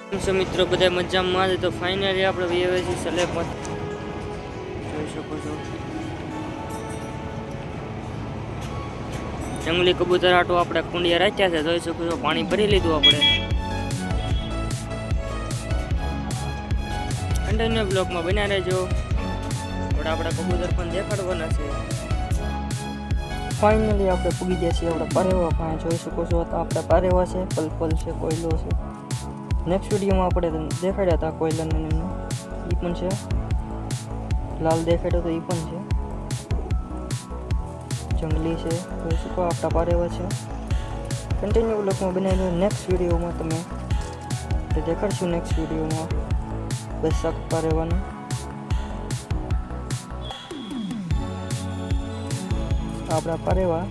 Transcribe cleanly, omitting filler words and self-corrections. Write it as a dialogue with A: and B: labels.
A: મિત્રો બધા મજામાં તો ફાઇનલી આપણે વ્યવસ્થિત છીએ સ્લેબ પર જોઈ શકો છો જંગલી કબૂતર આટો આપણે કુંડિયા રાખ્યા છે જોઈ શકો છો પાણી ભરી લીધું આપણે કન્ટિન્યુ બ્લોકમાં બન્યા રહેજો થોડા આપણા કબૂતર પણ દેખાડવાના છે ફાઇનલી આપણે પૂગી ગયા છીએ આપણે પારેવા પાસે જોઈ શકો છો તો આપણે પારેવા છે પલપલ છે કોયલો છે નેક્સ્ટ વિડીયોમાં આપણે દેખાડ્યા હતા કોયલાને એમને એ પણ છે લાલ દેખાડ્યો તો એ પણ છે જંગલી છે જોઈ શકો આપણા પારેવા છે કન્ટિન્યુ બ્લોકમાં બનાવી નેક્સ્ટ વિડીયોમાં તમે દેખાડશું નેક્સ્ટ વિડીયોમાં બસ શાક પારેવાનું આપણા પારેવા